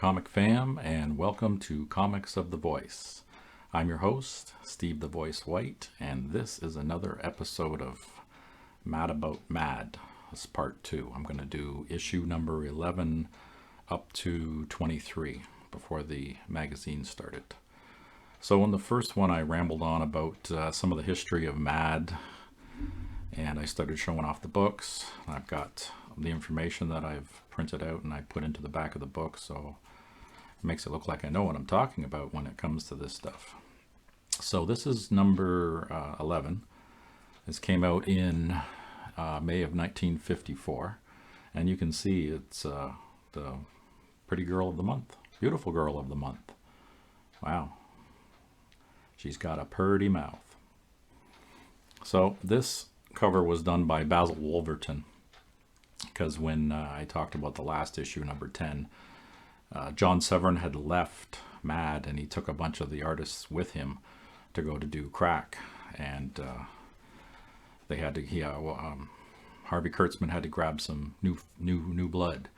comic fam, and welcome to Comics of the Voice. I'm your host, Steve the Voice White, and this is another episode of Mad About Mad. This is part 2. I'm going to do issue number 11 up to 23 before the magazine started. So in the first one I rambled on about some of the history of Mad, and I started showing off the books. I've got the information that I've printed out and I put into the back of the book, so it makes it look like I know what I'm talking about when it comes to this stuff. So this is number 11. This came out in May of 1954, and you can see it's the pretty girl of the month, beautiful girl of the month. Wow, she's got a purty mouth. So this cover was done by Basil Wolverton, because when I talked about the last issue, number 10, John Severin had left Mad and he took a bunch of the artists with him to go to do Crack, and they had to Harvey Kurtzman had to grab some new blood.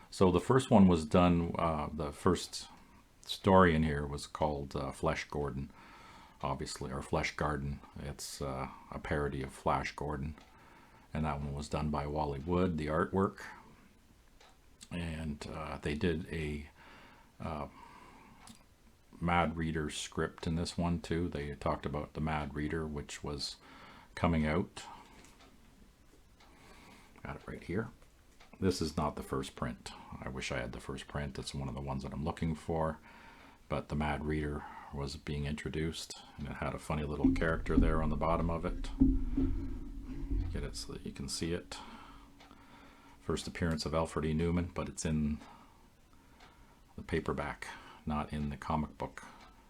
So the first one was done, the first story in here was called Flesh Gordon, obviously, or Flesh Garden. It's a parody of Flash Gordon, and that one was done by Wally Wood, the artwork. And they did a Mad Reader script in this one too. They talked about the Mad Reader, which was coming out. Got it right here. This is not the first print. I wish I had the first print. It's one of the ones that I'm looking for. But the Mad Reader was being introduced, and it had a funny little character there on the bottom of it. Get it so that you can see it. First appearance of Alfred E. Neuman, but it's in the paperback, not in the comic book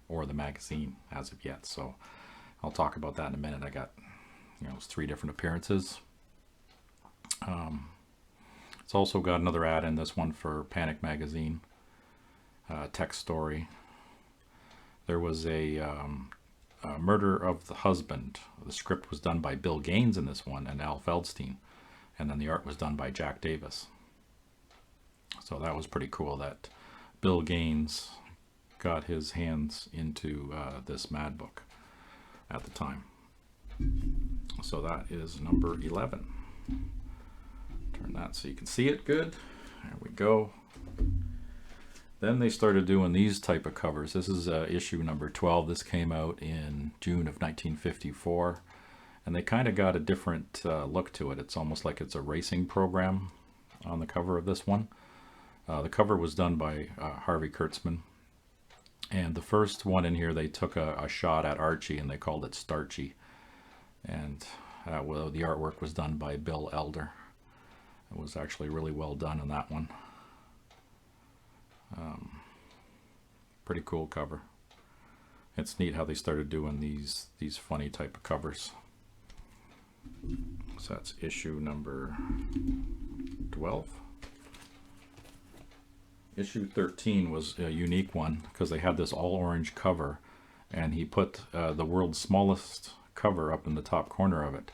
or the magazine as of yet. So I'll talk about that in a minute. I got, it's 3 different appearances. It's also got another ad in this one for Panic Magazine, text story. There was a Murder of the Husband. The script was done by Bill Gaines in this one and Al Feldstein, and then the art was done by Jack Davis. So that was pretty cool that Bill Gaines got his hands into this Mad book at the time. So that is number 11. Turn that so you can see it good. There we go. Then they started doing these type of covers. This is issue number 12. This came out in June of 1954. And they kind of got a different look to it. It's almost like it's a racing program on the cover of this one. The cover was done by Harvey Kurtzman. And the first one in here, they took a shot at Archie and they called it Starchy. And the artwork was done by Bill Elder. It was actually really well done in that one. Pretty cool cover. It's neat how they started doing these funny type of covers. So that's issue number 12. Issue 13 was a unique one because they had this all orange cover, and he put the world's smallest cover up in the top corner of it,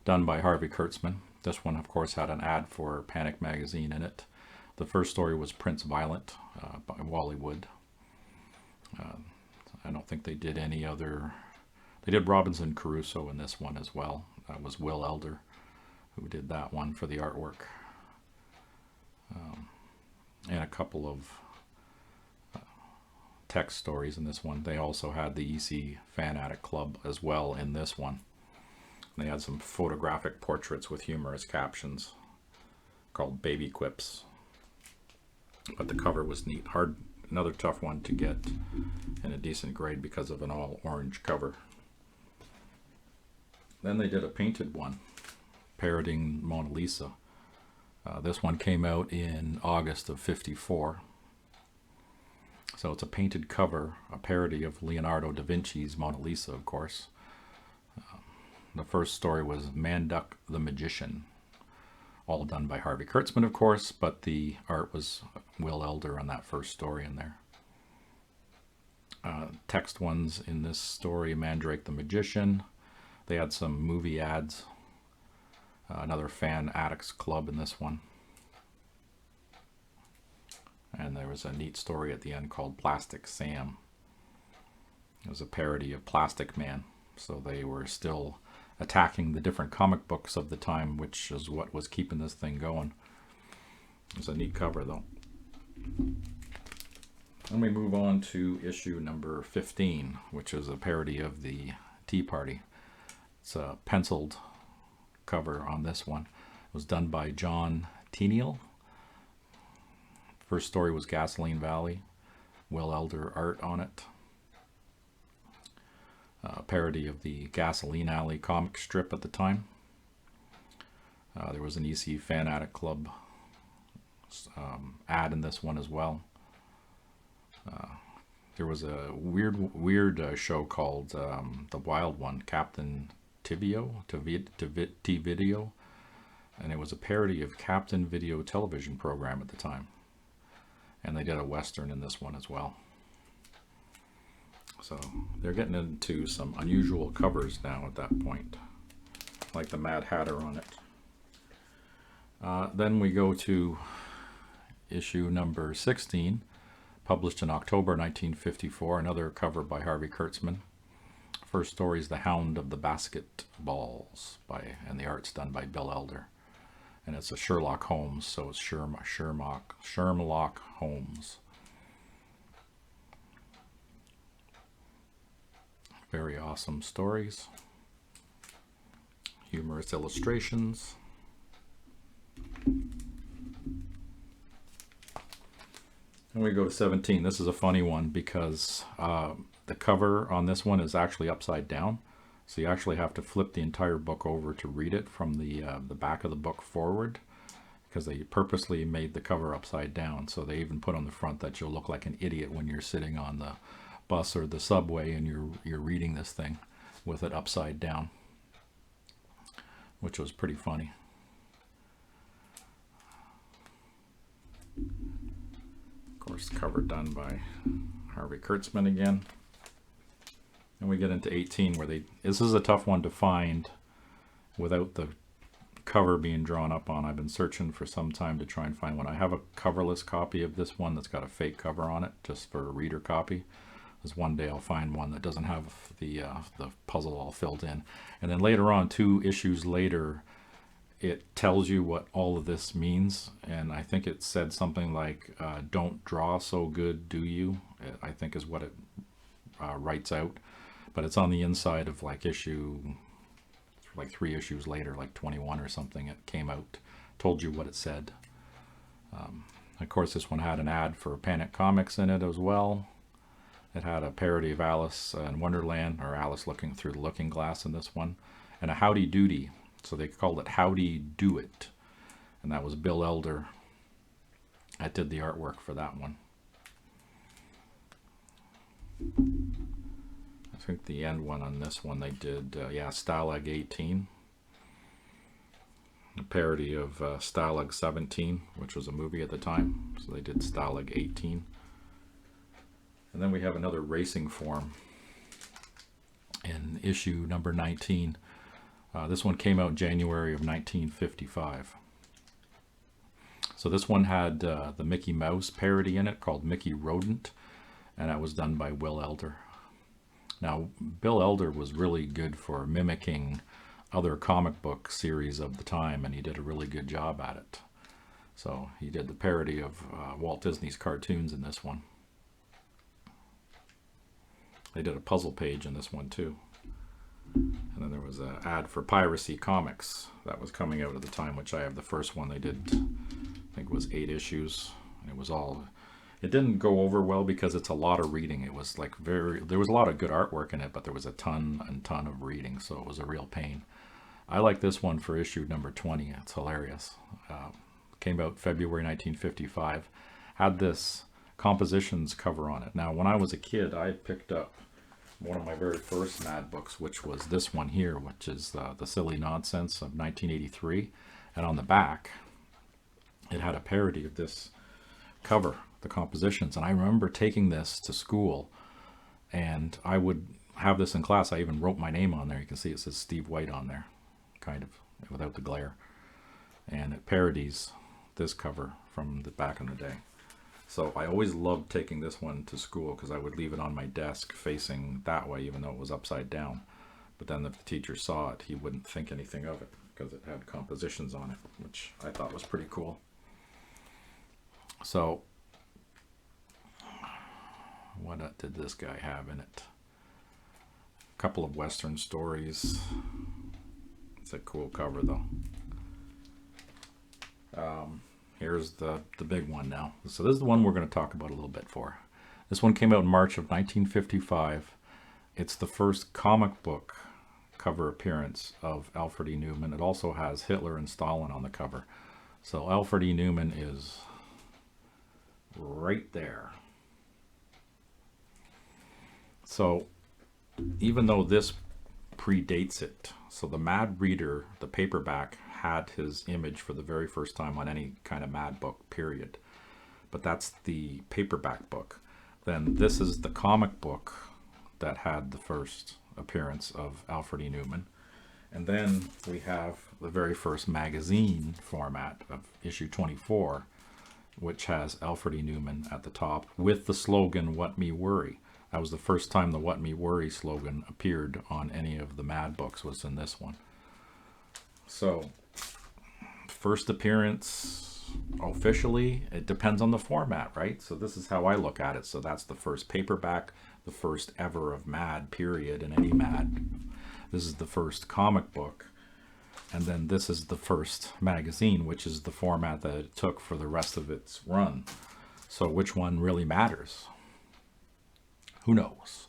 done by Harvey Kurtzman. This one, of course, had an ad for Panic Magazine in it. The first story was Prince Violent by Wally Wood. I don't think they did any other. They did Robinson Crusoe in this one as well. That was Will Elder who did that one for the artwork. And a couple of text stories in this one. They also had the EC Fan Addict Club as well in this one. They had some photographic portraits with humorous captions called Baby Quips. But the cover was neat. Another tough one to get in a decent grade because of an all orange cover. Then they did a painted one, parodying Mona Lisa. This one came out in August of *54. So it's a painted cover, a parody of Leonardo da Vinci's Mona Lisa, of course. The first story was Manduck the Magician, all done by Harvey Kurtzman, of course, but the art was Will Elder on that first story in there. Text ones in this story, Mandrake the Magician. They had some movie ads. Another Fan Addicts Club in this one. and there was a neat story at the end called Plastic Sam. It was a parody of Plastic Man, so they were still attacking the different comic books of the time, which is what was keeping this thing going. It was a neat cover, though. Then we move on to issue number 15, which is a parody of the Tea Party. It's a penciled cover on this one. It was done by John Tenniel. First story was Gasoline Valley. Will Elder art on it. A parody of the Gasoline Alley comic strip at the time. There was an EC Fan Addict Club ad in this one as well. There was a weird show called The Wild One, Captain Tibio, T-Video, and it was a parody of Captain Video television program at the time. And they did a Western in this one as well. So they're getting into some unusual covers now at that point, like the Mad Hatter on it. Then we go to issue number 16, published in October 1954, another cover by Harvey Kurtzman. First story is The Hound of the Basketballs, and the art's done by Bill Elder. And it's a Sherlock Holmes, so it's Sherlock Holmes. Very awesome stories. Humorous illustrations. And we go to 17. This is a funny one because the cover on this one is actually upside down. So you actually have to flip the entire book over to read it from the back of the book forward, because they purposely made the cover upside down. So they even put on the front that you'll look like an idiot when you're sitting on the bus or the subway and you're reading this thing with it upside down, which was pretty funny. Of course, cover done by Harvey Kurtzman again. And we get into 18, where this is a tough one to find without the cover being drawn up on. I've been searching for some time to try and find one. I have a coverless copy of this one that's got a fake cover on it, just for a reader copy. Because one day I'll find one that doesn't have the puzzle all filled in. And then later on, 2 issues later, it tells you what all of this means. And I think it said something like, don't draw so good, do you? I think is what it writes out. But it's on the inside of like 3 issues later, like 21 or something, it came out, told you what it said. Of course, this one had an ad for Panic Comics in it as well. It had a parody of Alice in Wonderland, or Alice looking through the looking glass in this one, and a Howdy Doody. So they called it Howdy Do It. And that was Bill Elder that did the artwork for that one. I think the end one on this one they did, Stalag 18. A parody of Stalag 17, which was a movie at the time. So they did Stalag 18. And then we have another racing form in issue number 19. This one came out January of 1955. So this one had the Mickey Mouse parody in it called Mickey Rodent, and that was done by Will Elder. Now, Bill Elder was really good for mimicking other comic book series of the time, and he did a really good job at it. So he did the parody of Walt Disney's cartoons in this one. They did a puzzle page in this one too. And then there was an ad for Piracy Comics that was coming out at the time, which I have the first one. They did, I think it was 8 issues. And it didn't go over well because it's a lot of reading. It was like there was a lot of good artwork in it, but there was a ton of reading, so it was a real pain. I like this one for issue number 20. It's hilarious. Came out February 1955. Had this compositions cover on it. Now, when I was a kid, I picked up one of my very first Mad books, which was this one here, which is The Silly Nonsense of 1983. And on the back, it had a parody of this cover, the compositions. And I remember taking this to school, and I would have this in class. I even wrote my name on there. You can see it says Steve White on there, kind of, without the glare. And it parodies this cover from the back in the day. So I always loved taking this one to school because I would leave it on my desk facing that way, even though it was upside down. But then if the teacher saw it, he wouldn't think anything of it because it had compositions on it, which I thought was pretty cool. So what did this guy have in it? A couple of Western stories. It's a cool cover though. Here's the big one now. So this is the one we're going to talk about a little bit for. This one came out in March of 1955. It's the first comic book cover appearance of Alfred E. Neuman. It also has Hitler and Stalin on the cover. So Alfred E. Neuman is right there. So even though this predates it, so the Mad Reader, the paperback, had his image for the very first time on any kind of Mad book, period. But that's the paperback book. Then this is the comic book that had the first appearance of Alfred E. Neuman. And then we have the very first magazine format of issue 24, which has Alfred E. Neuman at the top with the slogan, "What Me Worry." That was the first time the "What Me Worry" slogan appeared on any of the Mad books, was in this one. So, first appearance officially, it depends on the format, right? So this is how I look at it. So that's the first paperback, the first ever of Mad, period, in any Mad. This is the first comic book. And then this is the first magazine, which is the format that it took for the rest of its run. So which one really matters? Who knows?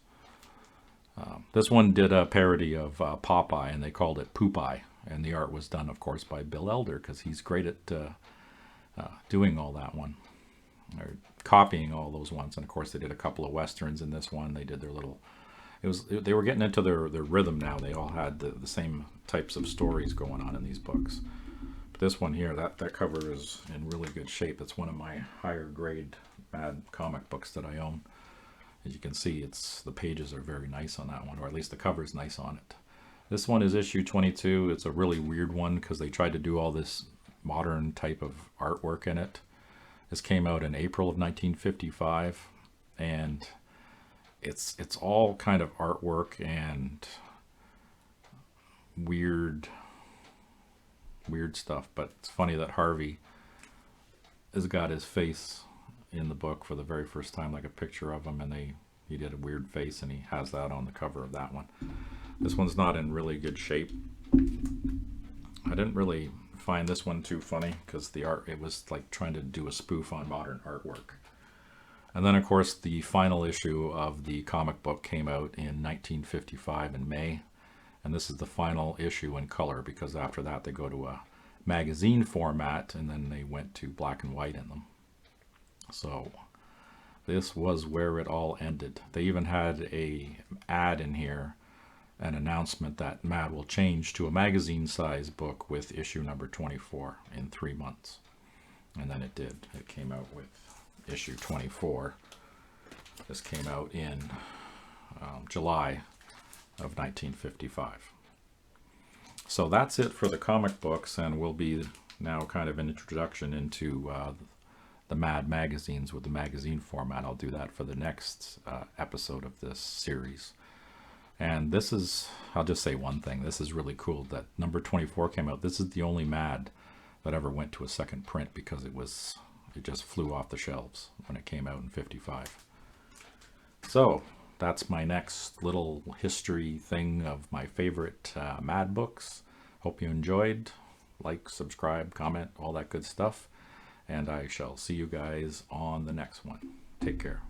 This one did a parody of Popeye, and they called it Poop-Eye. And the art was done, of course, by Bill Elder, because he's great at doing all that one, or copying all those ones. And of course, they did a couple of Westerns in this one. They did their little... They were getting into their rhythm now. They all had the same types of stories going on in these books. But this one here, that cover is in really good shape. It's one of my higher grade Mad comic books that I own. As you can see, the pages are very nice on that one, or at least the cover is nice on it. This one is issue 22. It's a really weird one because they tried to do all this modern type of artwork in it. This came out in April of 1955, and it's all kind of artwork and weird stuff. But it's funny that Harvey has got his face in the book for the very first time, like a picture of him, and he did a weird face, and he has that on the cover of that one. This one's not in really good shape. I didn't really find this one too funny because the art, it was like trying to do a spoof on modern artwork. And then of course the final issue of the comic book came out in 1955 in May, and this is the final issue in color, because after that they go to a magazine format, and then they went to black and white in them. So this was where it all ended. They even had a ad in here, an announcement that Mad will change to a magazine size book with issue number 24 in 3 months. And then it did. It came out with issue 24. This came out in July of 1955. So that's it for the comic books, and will be now kind of an introduction into the Mad magazines with the magazine format. I'll do that for the next episode of this series. And this is, I'll just say one thing, this is really cool that number 24 came out. This is the only Mad that ever went to a second print, because it just flew off the shelves when it came out in 55. So that's my next little history thing of my favorite Mad books. Hope you enjoyed. Like, subscribe, comment, all that good stuff. And I shall see you guys on the next one. Take care.